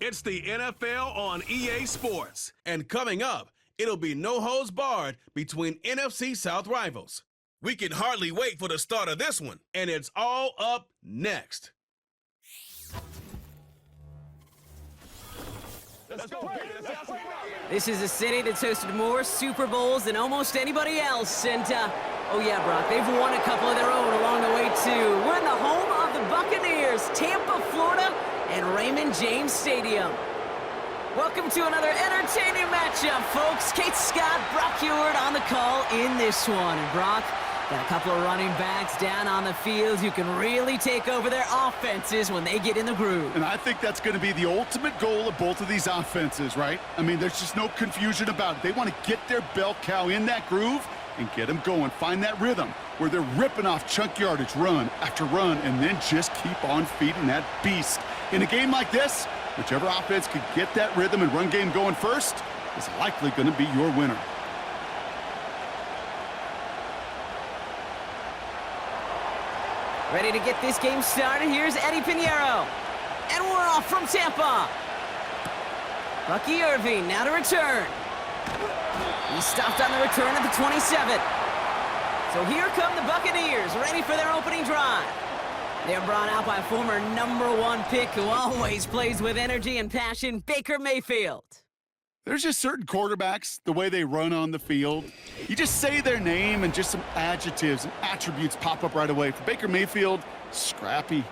It's the NFL on EA Sports. And coming up, it'll be no holds barred between NFC South rivals. We can hardly wait for the start of this one, and it's all up next. This is a city that's hosted more Super Bowls than almost anybody else. And, oh yeah, Brock, they've won a couple of their own along the way, too. We're in the home of the Buccaneers, Tampa, Florida, and Raymond James Stadium. Welcome to another entertaining matchup, folks. Kate Scott, Brock Heward on the call in this one. And Brock, got a couple of running backs down on the field who can really take over their offenses when they get in the groove. And I think that's going to be the ultimate goal of both of these offenses, right? I mean, there's just no confusion about it. They want to get their bell cow in that groove and get them going. Find that rhythm where they're ripping off chunk yardage run after run and then just keep on feeding that beast. In a game like this, whichever offense could get that rhythm and run game going first is likely going to be your winner. Ready to get this game started. Here's Eddie Pinheiro. And we're off from Tampa. Bucky Irving now to return. He stopped on the return at the 27. So here come the Buccaneers, ready for their opening drive. They're brought out by former #1 pick who always plays with energy and passion, Baker Mayfield. There's just certain quarterbacks, the way they run on the field. You just say their name and just some adjectives and attributes pop up right away. For Baker Mayfield, scrappy,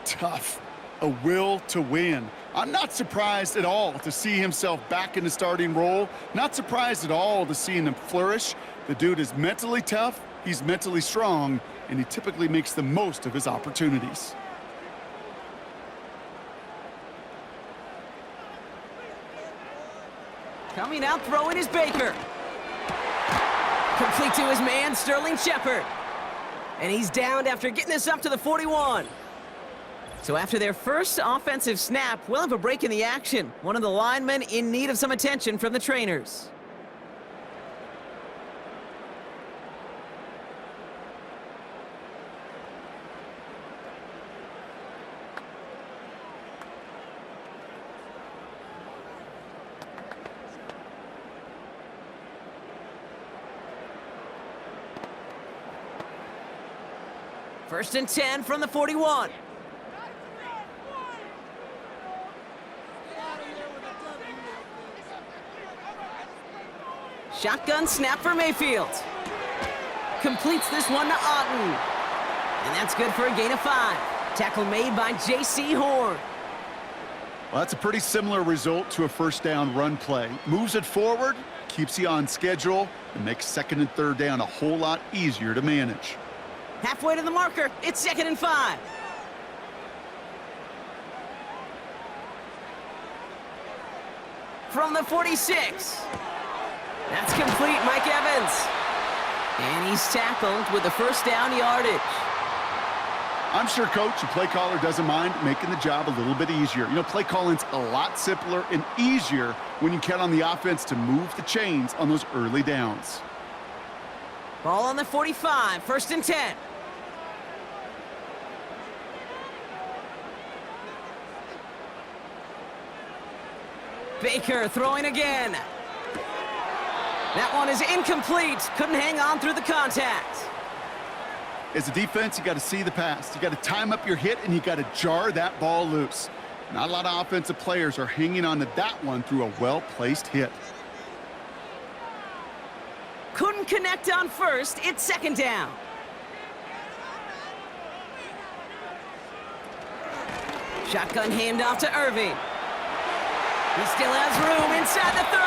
tough, a will to win. I'm not surprised at all to see himself back in the starting role. Not surprised at all to see him flourish. The dude is mentally tough, he's mentally strong, and he typically makes the most of his opportunities. Coming out throwing is Baker. Complete to his man, Sterling Shepard. And he's downed after getting this up to the 41. So after their first offensive snap, we'll have a break in the action. One of the linemen in need of some attention from the trainers. First and 10 from the 41. Shotgun snap for Mayfield. Completes this one to Otten. And that's good for a gain of 5. Tackle made by J.C. Horn. Well, that's a pretty similar result to a first down run play. Moves it forward, keeps you on schedule, and makes second and third down a whole lot easier to manage. Halfway to the marker, it's 2nd and 5. From the 46. That's complete, Mike Evans. And he's tackled with the first down yardage. I'm sure coach and play caller doesn't mind making the job a little bit easier. You know, play calling's a lot simpler and easier when you count on the offense to move the chains on those early downs. Ball on the 45, 1st and 10. Baker throwing again. That one is incomplete. Couldn't hang on through the contact. As a defense, you got to see the pass. You got to time up your hit, and you got to jar that ball loose. Not a lot of offensive players are hanging on to that one through a well-placed hit. Couldn't connect on first. It's 2nd down. Shotgun handoff to Irving. He still has room inside the 30.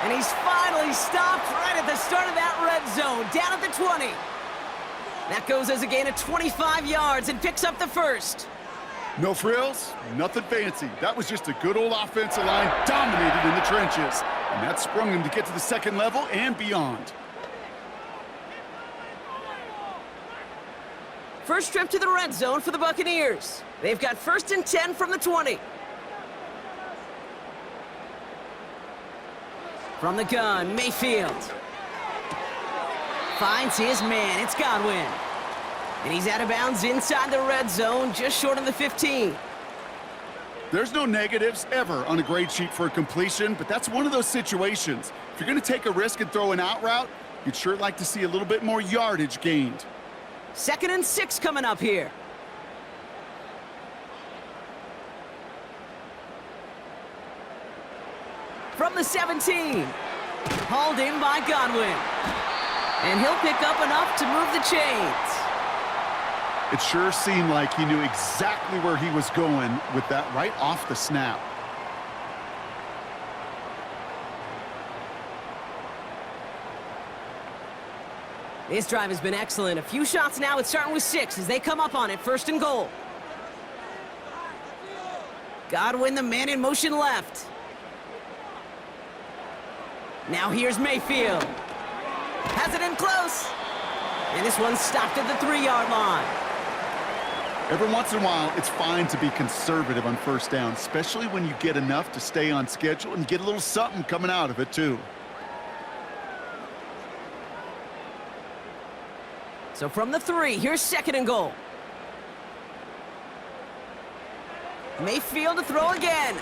And he's finally stopped right at the start of that red zone, down at the 20. That goes as a gain of 25 yards and picks up the first. No frills, nothing fancy. That was just a good old offensive line dominated in the trenches. And that sprung him to get to the second level and beyond. First trip to the red zone for the Buccaneers. They've got 1st and 10 from the 20. From the gun, Mayfield. Finds his man, it's Godwin. And he's out of bounds inside the red zone, just short of the 15. There's no negatives ever on a grade sheet for a completion, but that's one of those situations. If you're going to take a risk and throw an out route, you'd sure like to see a little bit more yardage gained. 2nd and 6 coming up here. From the 17. Hauled in by Godwin. And he'll pick up enough to move the chains. It sure seemed like he knew exactly where he was going with that right off the snap. This drive has been excellent. A few shots now. It's starting with 6 as they come up on it. 1st and goal. Godwin, the man in motion left. Now here's Mayfield. Has it in close. And this one's stopped at the 3-yard line. Every once in a while, it's fine to be conservative on 1st down, especially when you get enough to stay on schedule and get a little something coming out of it, too. So from the 3, here's 2nd and goal. Mayfield to throw again.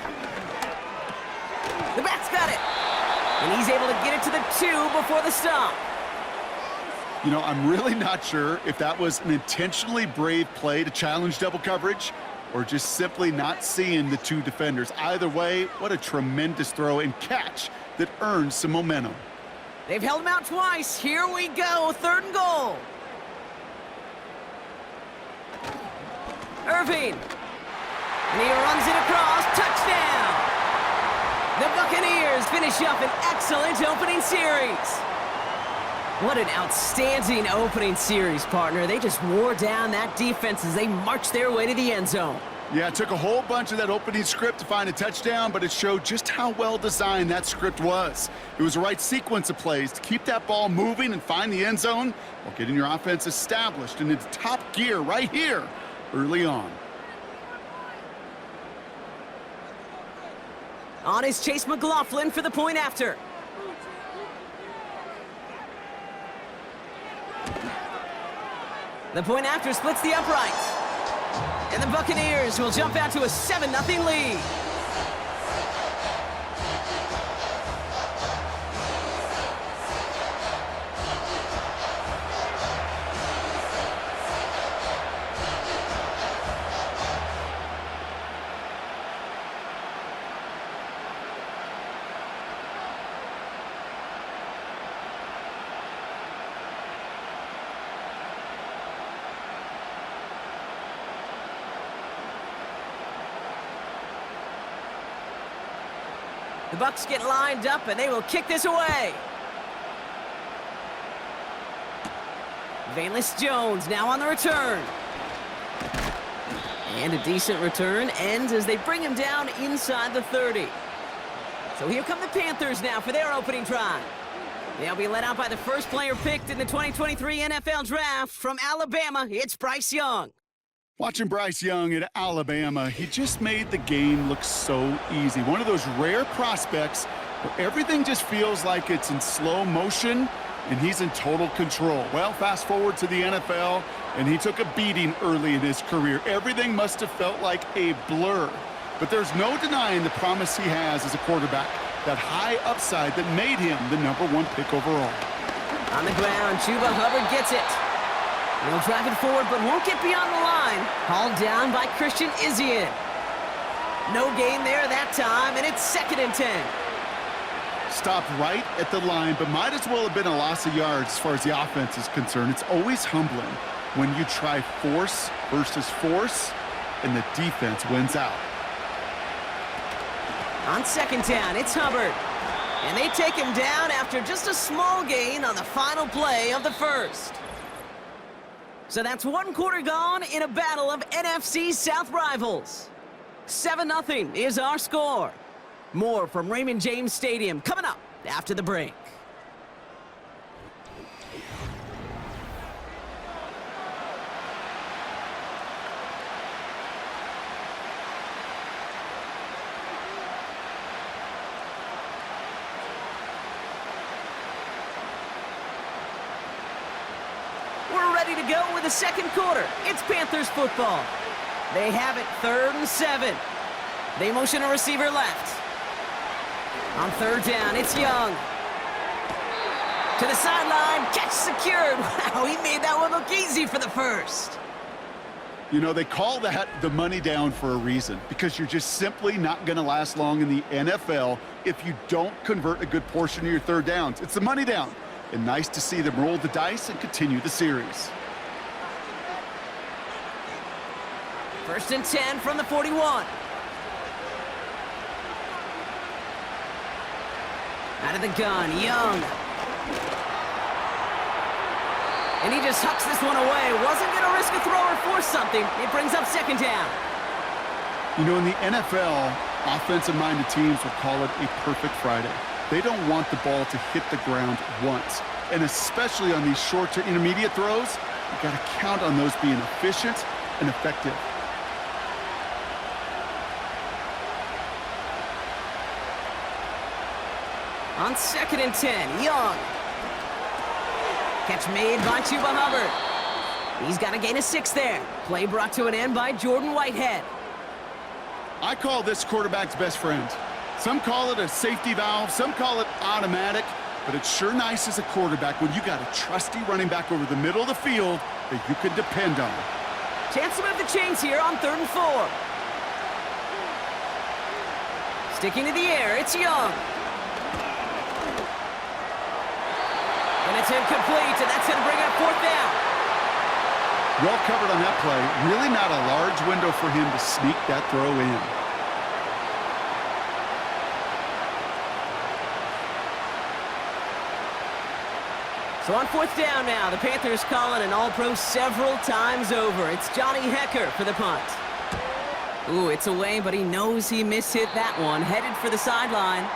The back's got it. And he's able to get it to the 2 before the stop. You know, I'm really not sure if that was an intentionally brave play to challenge double coverage or just simply not seeing the 2 defenders. Either way, what a tremendous throw and catch that earns some momentum. They've held him out twice. Here we go, 3rd and goal. Irving. And he runs it across. Touchdown. The Buccaneers finish up an excellent opening series. What an outstanding opening series, partner. They just wore down that defense as they marched their way to the end zone. Yeah, it took a whole bunch of that opening script to find a touchdown, but it showed just how well designed that script was. It was the right sequence of plays to keep that ball moving and find the end zone while getting your offense established in its top gear right here early on. On is Chase McLaughlin for the point after. The point after splits the uprights. And the Buccaneers will jump out to a 7-0 lead. The Bucs get lined up, and they will kick this away. Valus Jones now on the return. And a decent return ends as they bring him down inside the 30. So here come the Panthers now for their opening drive. They'll be led out by the first player picked in the 2023 NFL Draft from Alabama. It's Bryce Young. Watching Bryce Young at Alabama, he just made the game look so easy. One of those rare prospects where everything just feels like it's in slow motion and he's in total control. Well, fast forward to the NFL, and he took a beating early in his career. Everything must have felt like a blur. But there's no denying the promise he has as a quarterback, that high upside that made him the #1 pick overall. On the ground, Chuba Hubbard gets it. He'll drive it forward, but won't get beyond the line. Hauled down by Christian Izien. No gain there that time, and it's 2nd and 10. Stopped right at the line, but might as well have been a loss of yards as far as the offense is concerned. It's always humbling when you try force versus force, and the defense wins out. On 2nd down, it's Hubbard. And they take him down after just a small gain on the final play of the first. So that's 1 quarter gone in a battle of NFC South rivals. 7-0 is our score. More from Raymond James Stadium coming up after the break. We're ready to go with the second quarter. It's Panthers football. They have it 3rd and 7. They motion a receiver left. On third down, it's Young. To the sideline, catch secured. Wow, he made that one look easy for the first. You know, they call that the money down for a reason, because you're just simply not going to last long in the NFL if you don't convert a good portion of your third downs. It's the money down. And nice to see them roll the dice and continue the series. First and 10 from the 41. Out of the gun, Young. And he just hucks this one away. Wasn't going to risk a throw or force something. It brings up second down. You know, in the NFL, offensive-minded teams will call it a perfect Friday. They don't want the ball to hit the ground once. And especially on these short to intermediate throws, you got to count on those being efficient and effective. On second and 10, Young. Catch made by Chuba Hubbard. He's got to gain a 6 there. Play brought to an end by Jordan Whitehead. I call this quarterback's best friend. Some call it a safety valve, some call it automatic, but it's sure nice as a quarterback when you got a trusty running back over the middle of the field that you can depend on. Chance to move the chains here on 3rd and 4. Sticking to the air, it's Young. And it's incomplete, and that's going to bring up 4th down. Well covered on that play. Really not a large window for him to sneak that throw in. So on 4th down now, the Panthers calling an All-Pro several times over. It's Johnny Hecker for the punt. Ooh, it's away, but he knows he mishit that one. Headed for the sideline.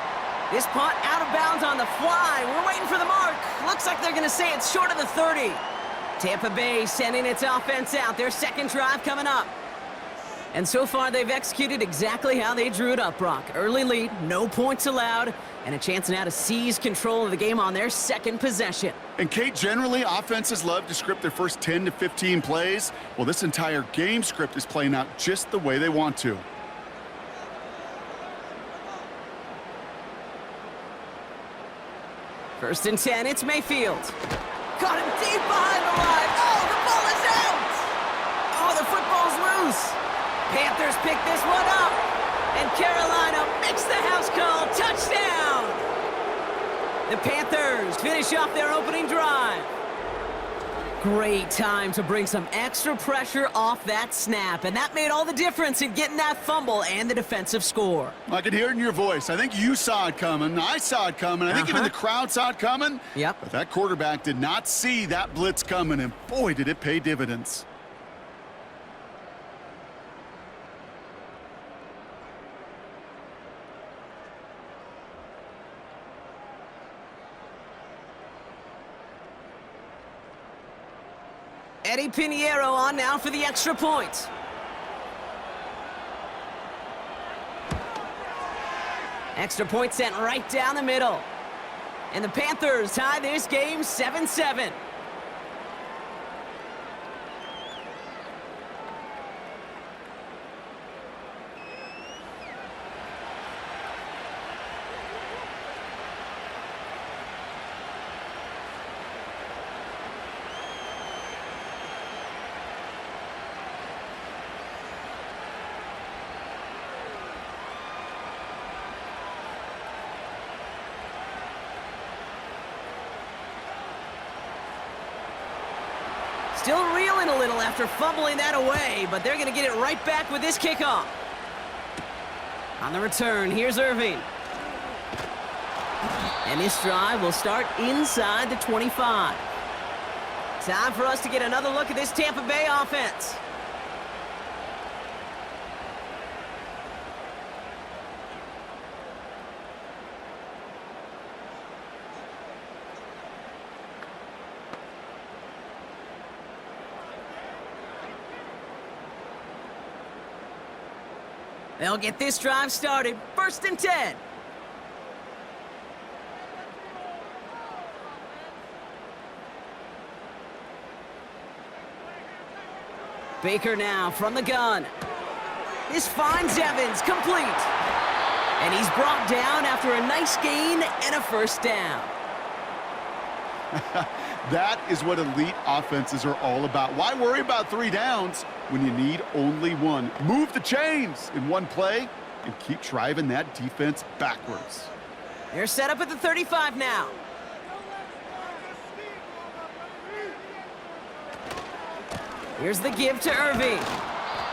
This punt out of bounds on the fly. We're waiting for the mark. Looks like they're going to say it's short of the 30. Tampa Bay sending its offense out. Their second drive coming up. And so far, they've executed exactly how they drew it up, Brock. Early lead, no points allowed, and a chance now to seize control of the game on their second possession. And, Kate, generally, offenses love to script their first 10 to 15 plays. Well, this entire game script is playing out just the way they want to. First and 10, it's Mayfield. Got him deep behind the line. Oh, the ball is out! Oh, the football's loose. Panthers pick this one up. And Carolina makes the house call. Touchdown! The Panthers finish off their opening drive. Great time to bring some extra pressure off that snap, and that made all the difference in getting that fumble and the defensive score. I could hear it in your voice. I think you saw it coming. I saw it coming. I think even the crowd saw it coming. Yep. But that quarterback did not see that blitz coming, and boy, did it pay dividends. Eddie Pinheiro on now for the extra point. Extra point sent right down the middle. And the Panthers tie this game 7-7. Still reeling a little after fumbling that away, but they're going to get it right back with this kickoff. On the return, here's Irving. And this drive will start inside the 25. Time for us to get another look at this Tampa Bay offense. They'll get this drive started. First and 10. Baker now from the gun. This finds Evans, complete. And he's brought down after a nice gain and a first down. That is what elite offenses are all about. Why worry about 3 downs when you need only 1? Move the chains in one play and keep driving that defense backwards. They're set up at the 35 now. Here's the give to Irving.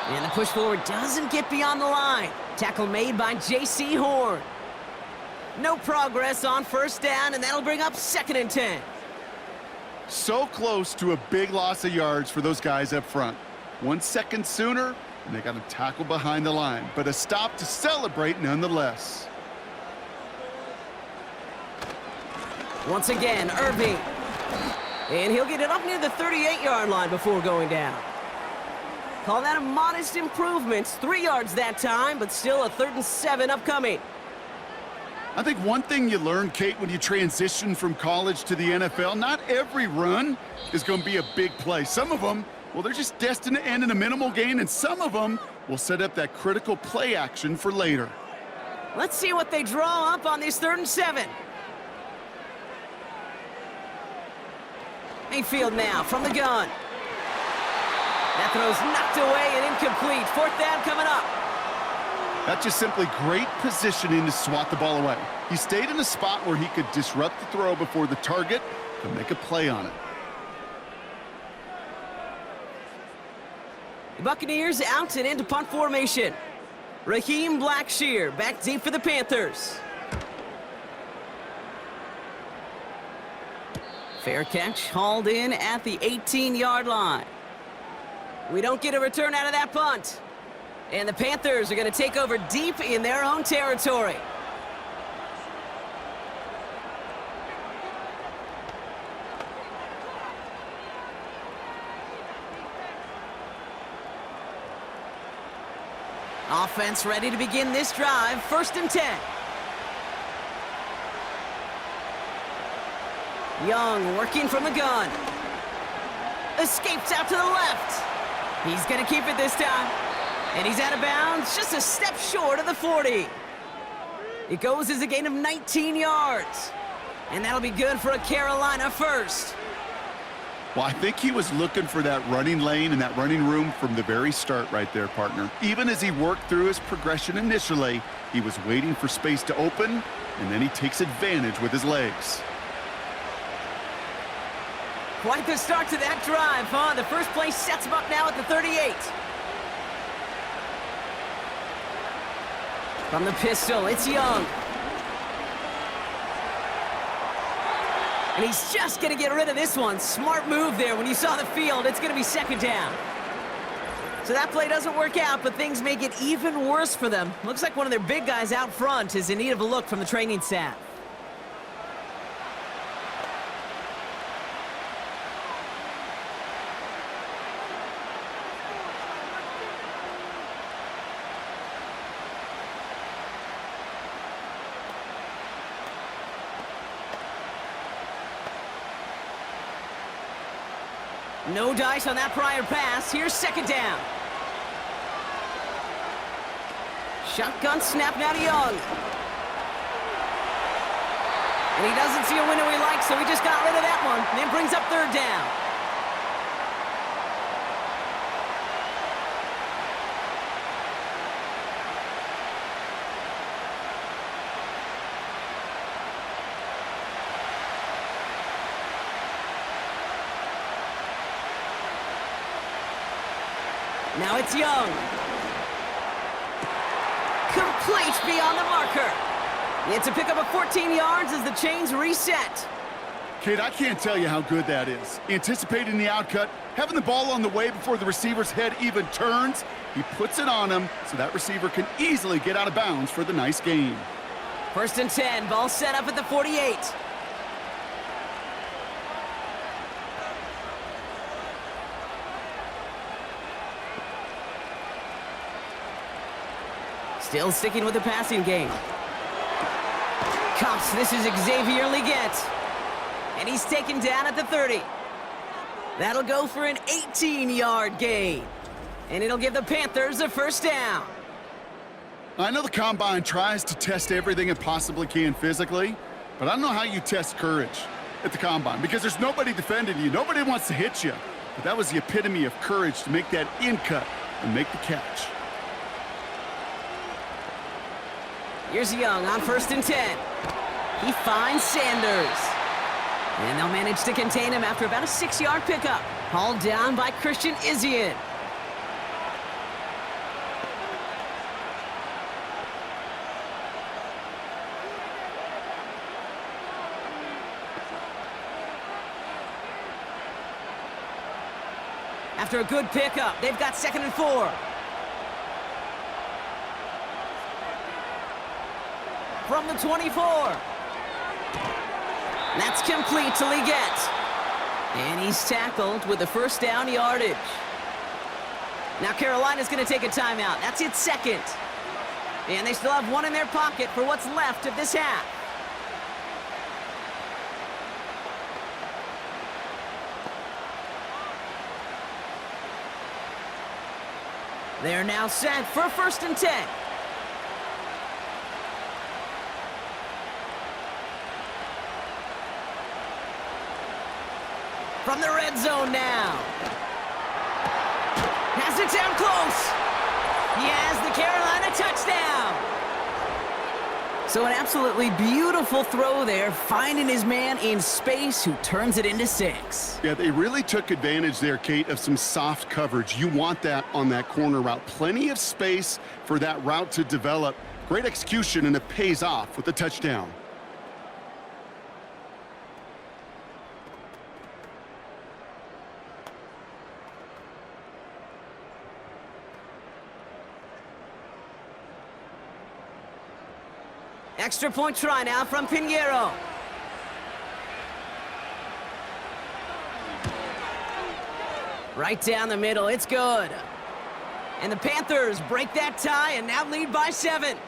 And the push forward doesn't get beyond the line. Tackle made by J.C. Horn. No progress on first down, and that'll bring up 2nd and 10. So close to a big loss of yards for those guys up front. 1 second sooner, and they got a tackle behind the line. But a stop to celebrate nonetheless. Once again, Irving. And he'll get it up near the 38-yard line before going down. Call that a modest improvement. 3 yards that time, but still a 3rd and 7 upcoming. I think one thing you learn, Kate, when you transition from college to the NFL, not every run is going to be a big play. Some of them, well, they're just destined to end in a minimal gain, and some of them will set up that critical play action for later. Let's see what they draw up on this 3rd and 7. Mayfield now from the gun. That throw's knocked away and incomplete. 4th down coming up. That's just simply great positioning to swat the ball away. He stayed in a spot where he could disrupt the throw before the target could make a play on it. The Buccaneers out and into punt formation. Raheem Blackshear back deep for the Panthers. Fair catch, hauled in at the 18-yard line. We don't get a return out of that punt. And the Panthers are going to take over deep in their own territory. Offense ready to begin this drive. 1st and 10. Young working from the gun. Escapes out to the left. He's going to keep it this time. And he's out of bounds, just a step short of the 40. It goes as a gain of 19 yards. And that'll be good for a Carolina first. Well, I think he was looking for that running lane and that running room from the very start right there, partner. Even as he worked through his progression initially, he was waiting for space to open, and then he takes advantage with his legs. Quite the start to that drive, huh? The first play sets him up now at the 38. From the pistol, it's Young. And he's just going to get rid of this one. Smart move there when you saw the field. It's going to be 2nd down. So that play doesn't work out, but things make it even worse for them. Looks like one of their big guys out front is in need of a look from the training staff. No dice on that prior pass. Here's 2nd down. Shotgun snap now to Young. And he doesn't see a window he likes, so he just got rid of that one. And then brings up 3rd down. Now it's Young. Complete beyond the marker. It's a pickup of 14 yards as the chains reset. Kate, I can't tell you how good that is. Anticipating the outcut, having the ball on the way before the receiver's head even turns, he puts it on him so that receiver can easily get out of bounds for the nice gain. 1st and 10, ball set up at the 48. Still sticking with the passing game. Cops, this is Xavier Leggett. And he's taken down at the 30. That'll go for an 18-yard gain. And it'll give the Panthers a 1st down. I know the Combine tries to test everything it possibly can physically, but I don't know how you test courage at the Combine because there's nobody defending you. Nobody wants to hit you. But that was the epitome of courage to make that in cut and make the catch. Here's Young on 1st and 10. He finds Sanders. And they'll manage to contain him after about a 6-yard pickup. Hauled down by Christian Izien. After a good pickup, they've got 2nd and 4. From the 24. That's complete till he gets. And he's tackled with the 1st down yardage. Now Carolina's going to take a timeout. That's its 2nd. And they still have 1 in their pocket for what's left of this half. They're now set for 1st and 10. From the red zone now. Has it down close. He has the Carolina touchdown. So an absolutely beautiful throw there, finding his man in space who turns it into 6. Yeah, they really took advantage there, Kate, of some soft coverage. You want that on that corner route. Plenty of space for that route to develop. Great execution, and it pays off with a touchdown. Extra point try now from Pinheiro. Right down the middle, it's good. And the Panthers break that tie and now lead by 7.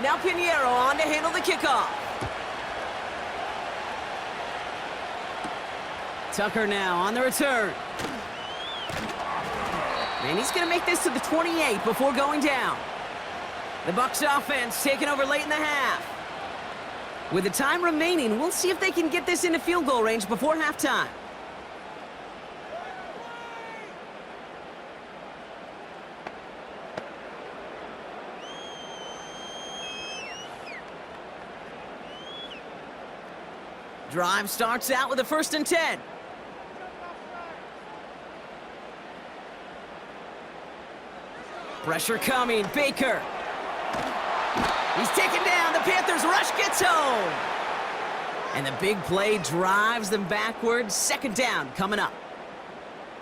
Now Pinheiro on to handle the kickoff. Tucker now on the return. And he's going to make this to the 28 before going down. The Bucs offense taking over late in the half. With the time remaining, we'll see if they can get this into field goal range before halftime. Drive starts out with a 1st and 10. Pressure coming, Baker. He's taken down, the Panthers rush gets home. And the big play drives them backwards. 2nd down coming up.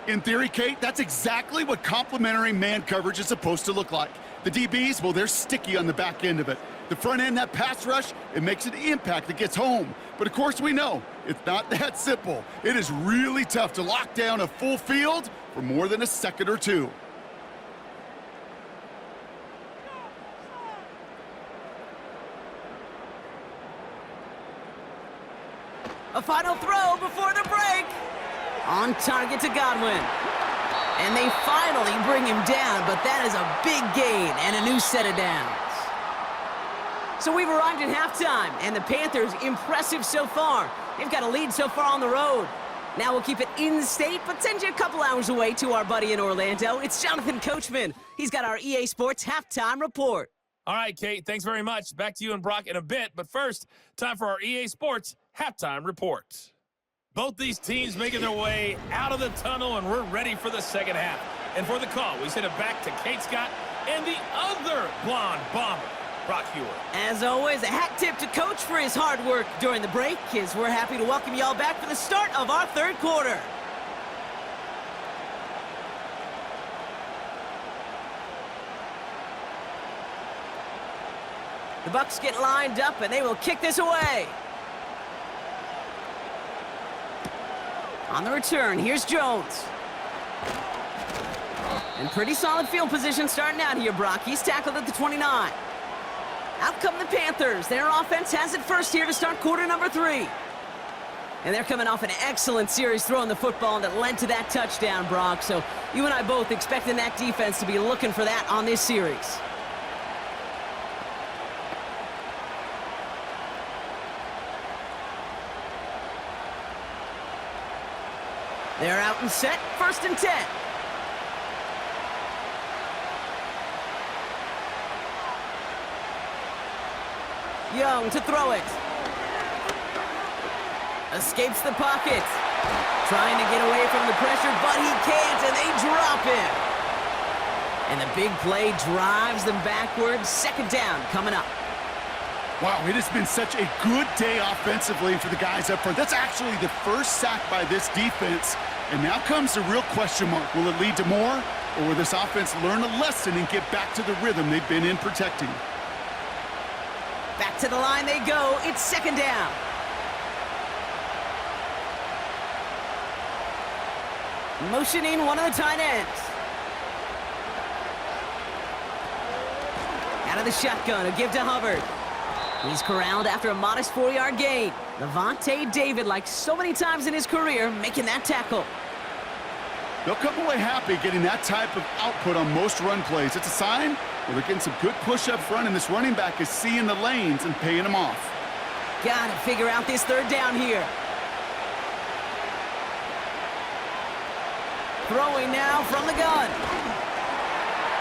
In theory, Kate, that's exactly what complementary man coverage is supposed to look like. The DBs, well, they're sticky on the back end of it. The front end, that pass rush, it makes an impact that gets home. But of course we know it's not that simple. It is really tough to lock down a full field for more than a second or two. A final throw before the break. On target to Godwin. And they finally bring him down, but that is a big gain and a new set of downs. So we've arrived at halftime, and the Panthers impressive so far. They've got a lead so far on the road. Now we'll keep it in-state, but send you a couple hours away to our buddy in Orlando. It's Jonathan Coachman. He's got our EA Sports Halftime Report. All right, Kate, thanks very much. Back to you and Brock in a bit, but first, time for our EA Sports Halftime Report. Both these teams making their way out of the tunnel, and we're ready for the second half. And for the call, we send it back to Kate Scott and the other blonde bomber, Brock Hewitt. As always, a hat tip to Coach for his hard work during the break, as we're happy to welcome y'all back for the start of our third quarter. The Bucs get lined up, and they will kick this away. On the return, here's Jones. And pretty solid field position starting out here, Brock. He's tackled at the 29. Out come the Panthers. Their offense has it first here to start quarter number 3. And they're coming off an excellent series throwing the football that led to that touchdown, Brock. So you and I both expecting that defense to be looking for that on this series. They're out and set, 1st and 10. Young to throw it. Escapes the pocket. Trying to get away from the pressure, but he can't, and they drop him. And the big play drives them backwards. 2nd down coming up. Wow, it has been such a good day offensively for the guys up front. That's actually the first sack by this defense. And now comes the real question mark. Will it lead to more, or will this offense learn a lesson and get back to the rhythm they've been in protecting? Back to the line they go. It's 2nd down. Motioning one of the tight ends. Out of the shotgun, a give to Hubbard. He's corralled after a modest 4-yard gain. Levante David, like so many times in his career, making that tackle. They'll come away happy getting that type of output on most run plays. It's a sign where they're getting some good push up front, and this running back is seeing the lanes and paying them off. Gotta figure out this 3rd down here. Throwing now from the gun.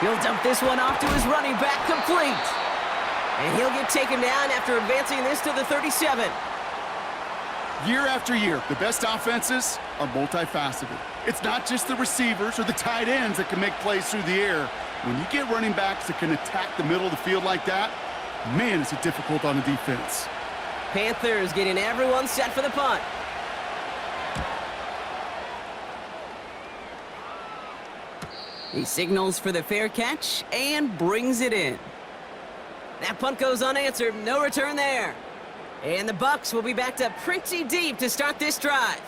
He'll dump this one off to his running back, complete. And he'll get taken down after advancing this to the 37. Year after year, the best offenses are multifaceted. It's not just the receivers or the tight ends that can make plays through the air. When you get running backs that can attack the middle of the field like that, man, is it difficult on the defense. Panthers getting everyone set for the punt. He signals for the fair catch and brings it in. That punt goes unanswered, no return there. And the Bucs will be backed up pretty deep to start this drive.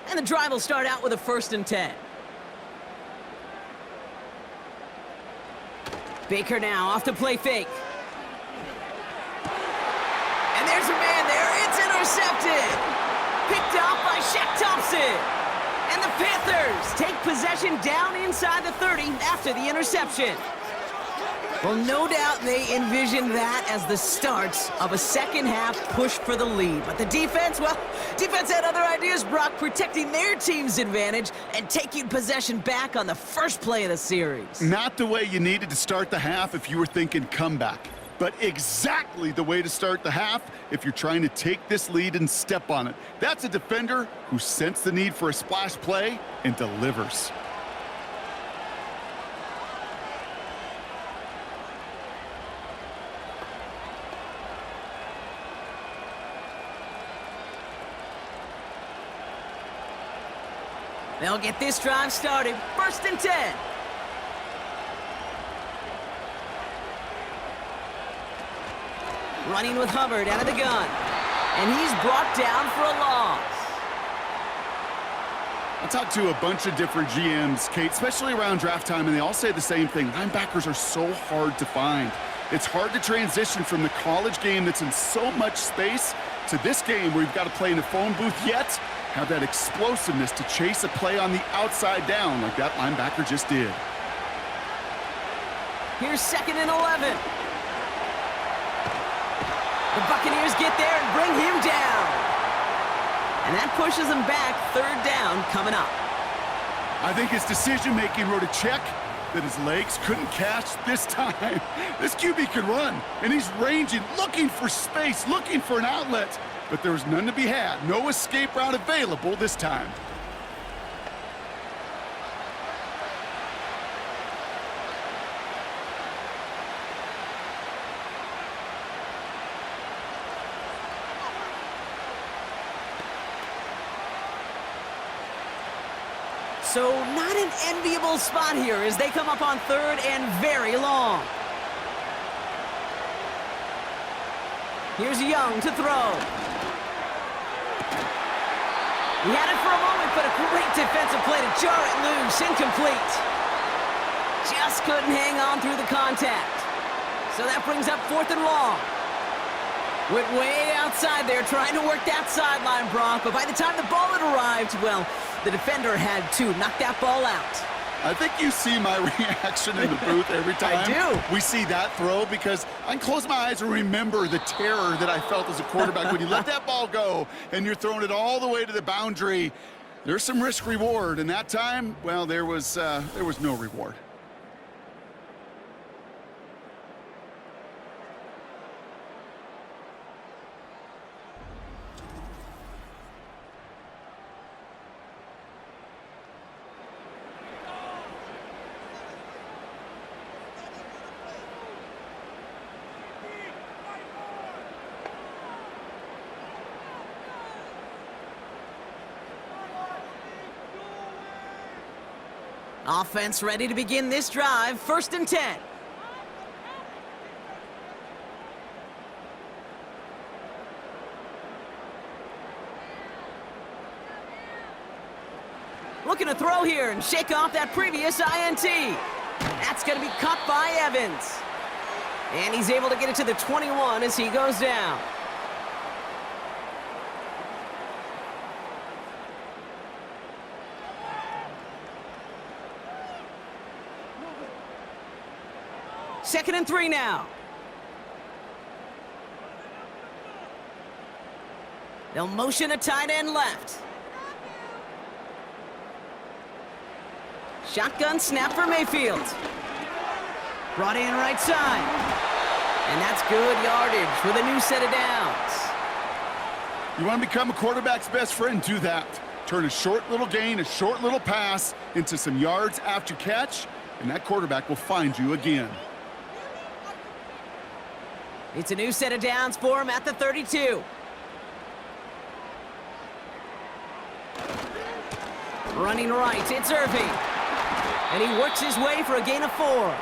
And the drive will start out with a 1st and 10. Baker now off the play fake. And there's a man there. It's intercepted. Picked off by Shaq Thompson. And the Panthers take possession down inside the 30 after the interception. Well, no doubt they envisioned that as the start of a 2nd half push for the lead. But the defense, well, defense had other ideas, Brock, protecting their team's advantage and taking possession back on the first play of the series. Not the way you needed to start the half if you were thinking comeback, but exactly the way to start the half if you're trying to take this lead and step on it. That's a defender who sensed the need for a splash play and delivers. They'll get this drive started. 1st and 10. Running with Hubbard out of the gun. And he's brought down for a loss. I talked to a bunch of different GMs, Kate, especially around draft time, and they all say the same thing. Linebackers are so hard to find. It's hard to transition from the college game that's in so much space to this game where you've got to play in a phone booth, yet have that explosiveness to chase a play on the outside down like that linebacker just did. Here's 2nd and 11. The Buccaneers get there and bring him down. And that pushes them back. 3rd down coming up. I think his decision-making wrote a check that his legs couldn't catch this time. This QB can run, and he's ranging, looking for space, looking for an outlet. But there was none to be had. No escape route available this time. So not an enviable spot here as they come up on third and very long. Here's Young to throw. He had it for a moment, but a great defensive play to jar it loose. Incomplete. Just couldn't hang on through the contact. So that brings up 4th and long. Went way outside there trying to work that sideline, Brock, but by the time the ball had arrived, well, the defender had to knock that ball out. I think you see my reaction in the booth every time I do. we see that throw, because I can close my eyes and remember the terror that I felt as a quarterback when you let that ball go and you're throwing it all the way to the boundary. There's some risk reward, and that time, well, there was no reward. Offense ready to begin this drive. 1st and 10. Looking to throw here and shake off that previous INT. That's going to be caught by Evans. And he's able to get it to the 21 as he goes down. Second and 3 now. They'll motion a tight end left. Shotgun snap for Mayfield. Brought in right side. And that's good yardage with a new set of downs. You want to become a quarterback's best friend? Do that. Turn a short little gain, a short little pass into some yards after catch, and that quarterback will find you again. It's a new set of downs for him at the 32. Running right, it's Irving. And he works his way for a gain of 4.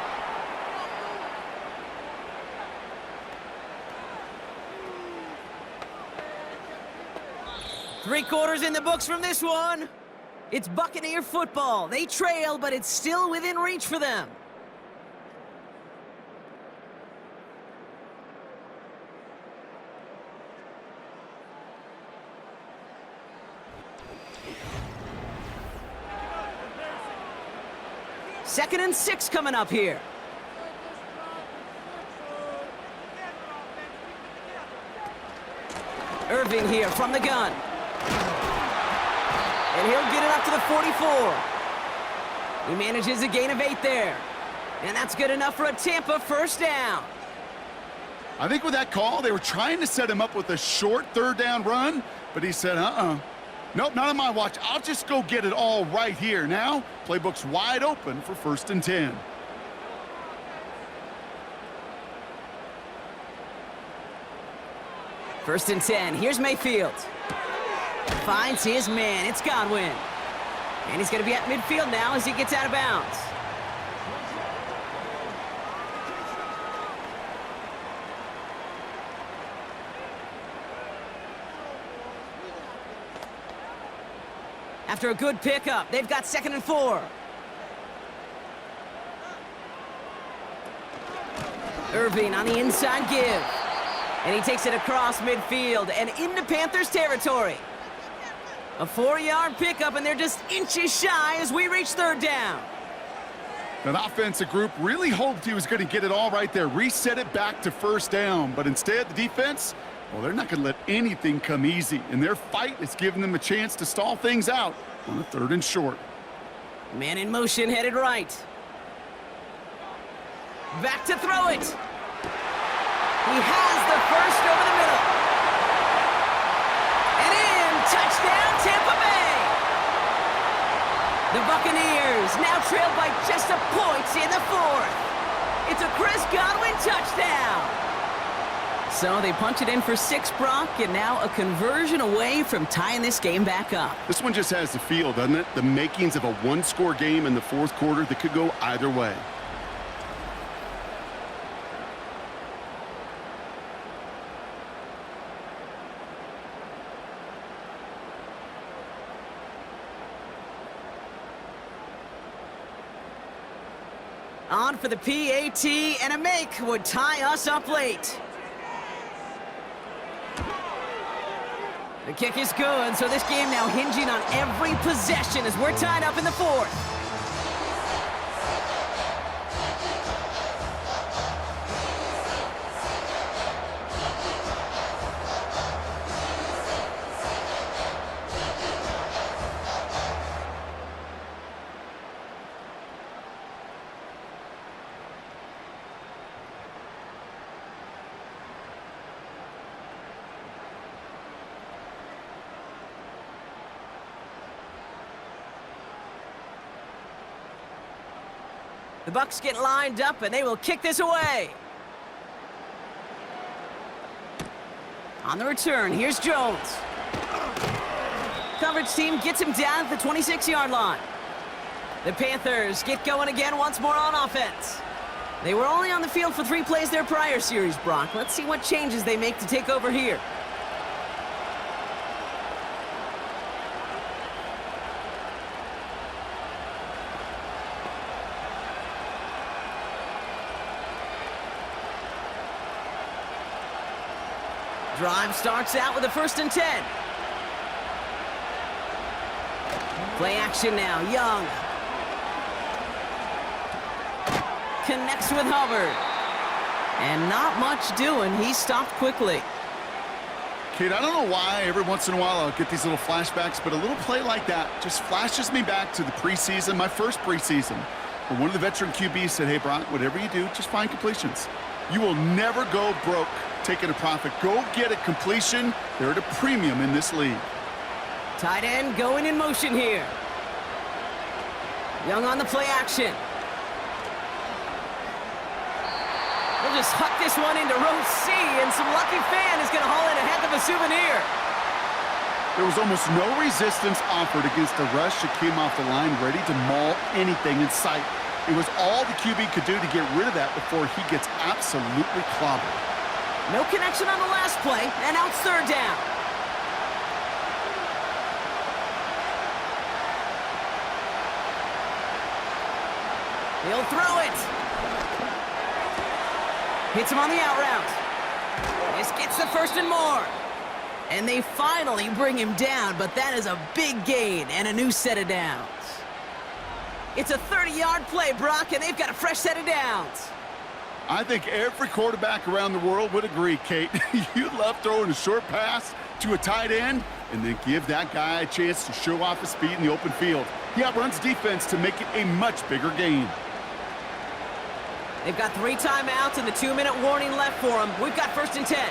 Three quarters in the books from this one. It's Buccaneer football. They trail, but it's still within reach for them. Second and 6 coming up here. Irving here from the gun. And he'll get it up to the 44. He manages a gain of 8 there. And that's good enough for a Tampa first down. I think with that call, they were trying to set him up with a short 3rd down run, but he said, nope, not on my watch. I'll just go get it all right here. Now, playbook's wide open for 1st and 10. First and 10. Here's Mayfield. Finds his man. It's Godwin. And he's going to be at midfield now as he gets out of bounds. After a good pickup, they've got 2nd and 4. Irving on the inside give. And he takes it across midfield and into Panthers territory. A 4-yard pickup, and they're just inches shy as we reach 3rd down. That offensive group really hoped he was going to get it all right there, reset it back to 1st down. But instead, the defense, well, they're not going to let anything come easy. And their fight is giving them a chance to stall things out on a 3rd and short. Man in motion, headed right. Back to throw it. He has the first over the middle. And in, touchdown, Tampa Bay. The Buccaneers now trailed by just a point in the 4th. It's a Chris Godwin touchdown. So they punch it in for 6, Brock, and now a conversion away from tying this game back up. This one just has the feel, doesn't it? The makings of a one-score game in the fourth quarter that could go either way. On for the PAT, and a make would tie us up late. The kick is good, so this game now hinging on every possession as we're tied up in the fourth. The Bucs get lined up, and they will kick this away. On the return, here's Jones. Coverage team gets him down at the 26-yard line. The Panthers get going again once more on offense. They were only on the field for 3 plays their prior series, Brock. Let's see what changes they make to take over here. Drive starts out with a 1st and 10. Play action now, Young. Connects with Hubbard. And not much doing. He stopped quickly. Kate, I don't know why every once in a while I'll get these little flashbacks, but a little play like that just flashes me back to the preseason, my first preseason, where one of the veteran QBs said, hey, Brock, whatever you do, just find completions. You will never go broke taking a profit. Go get a completion. They're at a premium in this league. Tight end going in motion here. Young on the play action. We'll just huck this one into row C, and some lucky fan is going to haul in a heck of a souvenir. There was almost no resistance offered against the rush that came off the line, ready to maul anything in sight. It was all the QB could do to get rid of that before he gets absolutely clobbered. No connection on the last play, and now it's 3rd down. He'll throw it. Hits him on the out route. This gets the 1st and more. And they finally bring him down, but that is a big gain and a new set of downs. It's a 30-yard play, Brock, and they've got a fresh set of downs. I think every quarterback around the world would agree, Kate. You love throwing a short pass to a tight end and then give that guy a chance to show off his speed in the open field. He outruns defense to make it a much bigger gain. They've got 3 timeouts and the 2-minute warning left for them. We've got 1st and 10.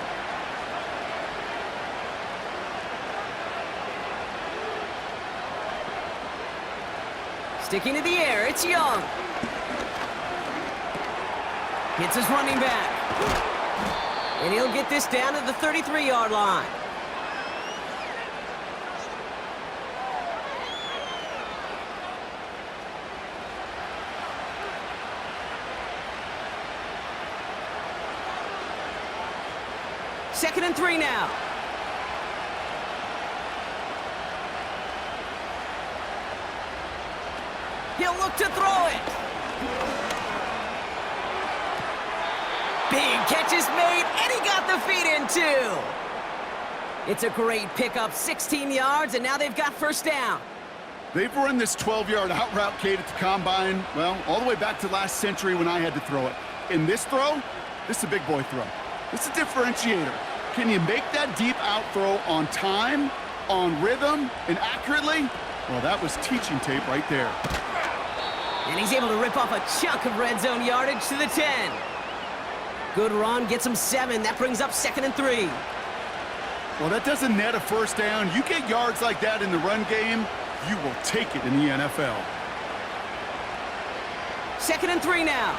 Sticking to the air, it's Young. Hits his running back. And he'll get this down to the 33-yard line. Second and 3 now. He'll look to throw it. Big catch is made, and he got the feet in too. It's a great pickup, 16 yards, and now they've got 1st down. They've run this 12-yard out route, Kate, at the combine, well, all the way back to last century when I had to throw it. In this throw, this is a big boy throw. This is a differentiator. Can you make that deep out throw on time, on rhythm, and accurately? Well, that was teaching tape right there. And he's able to rip off a chunk of red zone yardage to the 10. Good run, gets him 7. That brings up 2nd and 3. Well, that doesn't net a 1st down. You get yards like that in the run game, you will take it in the NFL. 2nd and 3 now.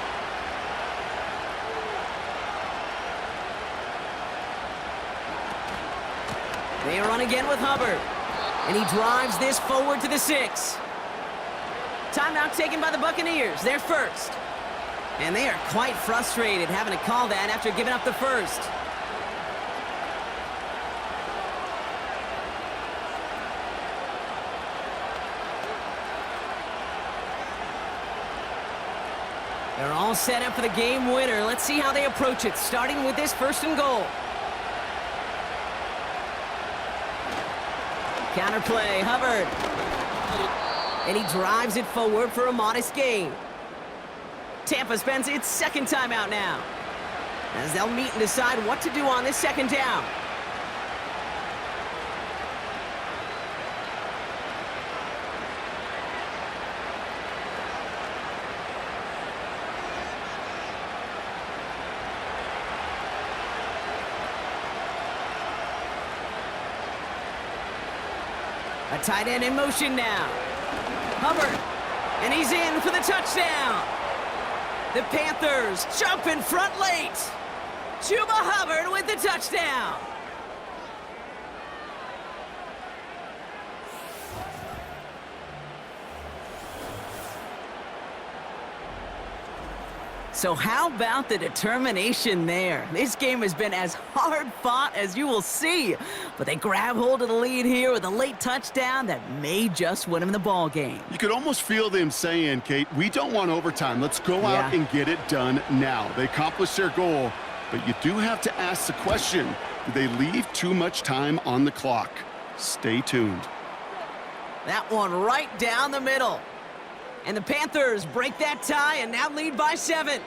They run again with Hubbard. And he drives this forward to the 6. Timeout taken by the Buccaneers. They're first. And they are quite frustrated having to call that after giving up the first. They're all set up for the game winner. Let's see how they approach it, starting with this 1st and goal. Counterplay, Hubbard. And he drives it forward for a modest gain. Tampa spends its 2nd timeout now, as they'll meet and decide what to do on this 2nd down. A tight end in motion now. Hubbard, and he's in for the touchdown. The Panthers jump in front late. Chuba Hubbard with the touchdown. So how about the determination there? This game has been as hard fought as you will see. But they grab hold of the lead here with a late touchdown that may just win them the ball game. You could almost feel them saying, Kate, we don't want overtime. Let's go out and get it done now. They accomplished their goal, but you do have to ask the question, do they leave too much time on the clock? Stay tuned. That one right down the middle. And the Panthers break that tie and now lead by 7.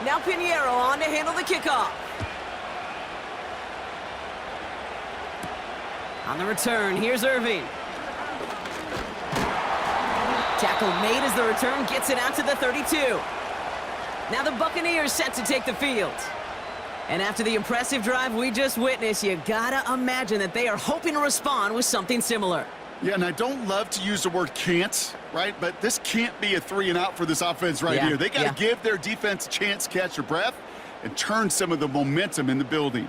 Now Pinheiro on to handle the kickoff. On the return, here's Irving. Tackle made as the return gets it out to the 32. Now the Buccaneers set to take the field. And after the impressive drive we just witnessed, you gotta imagine that they are hoping to respond with something similar. Yeah, and I don't love to use the word can't, right? But this can't be a 3 and out for this offense right here. They got to give their defense a chance to catch their breath and turn some of the momentum in the building.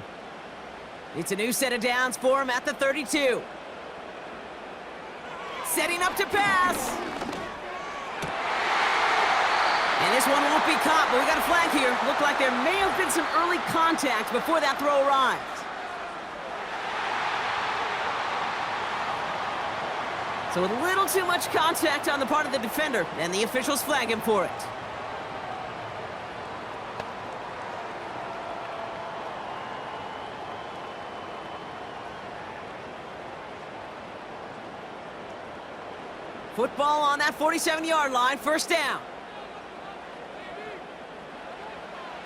It's a new set of downs for him at the 32. Setting up to pass. And this one won't be caught, but we got a flag here. Looked like there may have been some early contact before that throw arrived. So a little too much contact on the part of the defender, and the officials flag him for it. Football on that 47-yard line, 1st down.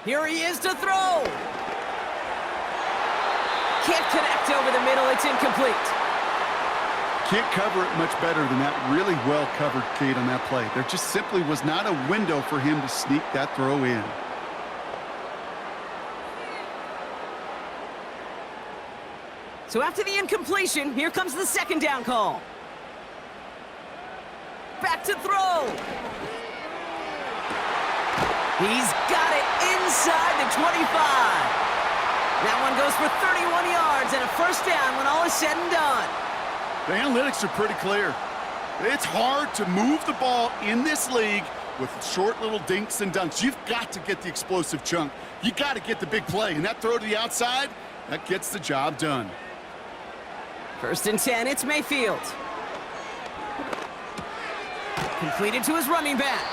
Here he is to throw. Can't connect over the middle, it's incomplete. Can't cover it much better than that. Really well covered, Kate, on that play. There just simply was not a window for him to sneak that throw in. So after the incompletion, here comes the 2nd down call. Back to throw. He's got it inside the 25. That one goes for 31 yards and a 1st down when all is said and done. The analytics are pretty clear. It's hard to move the ball in this league with short little dinks and dunks. You've got to get the explosive chunk. You got to get the big play. And that throw to the outside, that gets the job done. 1st and 10, it's Mayfield. Completed to his running back.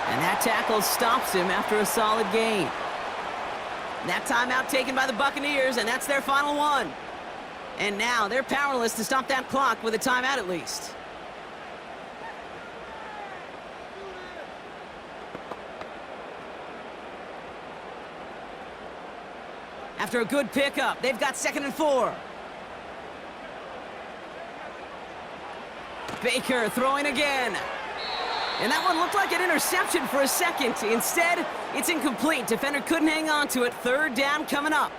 And that tackle stops him after a solid gain. That timeout taken by the Buccaneers, and that's their final one. And now they're powerless to stop that clock with a timeout at least. After a good pickup, they've got 2nd and 4. Baker throwing again. And that one looked like an interception for a second. Instead, it's incomplete. Defender couldn't hang on to it. Third down coming up.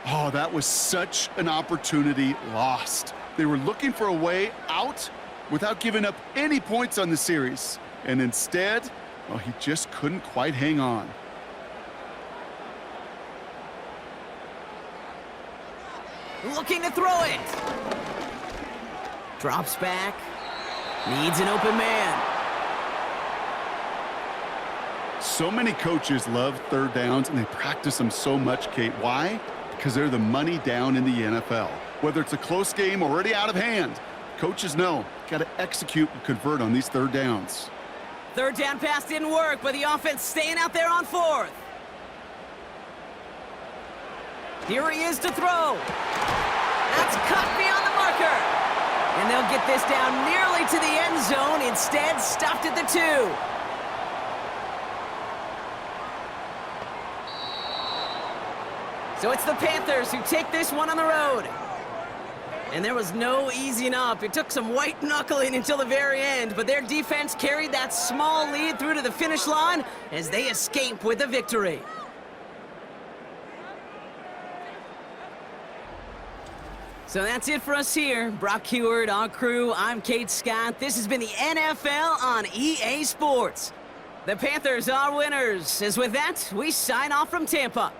Oh, that was such an opportunity lost. They were looking for a way out without giving up any points on the series. And instead, well, he just couldn't quite hang on. Looking to throw it. Drops back. Needs an open man. So many coaches love third downs, and they practice them so much, Kate. Why? Because they're the money down in the NFL. Whether it's a close game already out of hand, coaches know, got to execute and convert on these third downs. Third down pass didn't work, but the offense staying out there on fourth. Here he is to throw. That's cut beyond the marker. And they'll get this down nearly to the end zone. Instead, stopped at the 2. So it's the Panthers who take this one on the road. And there was no easing up. It took some white knuckling until the very end, but their defense carried that small lead through to the finish line as they escape with the victory. So that's it for us here. Brock Heward, our crew, I'm Kate Scott. This has been the NFL on EA Sports. The Panthers are winners. As with that, we sign off from Tampa.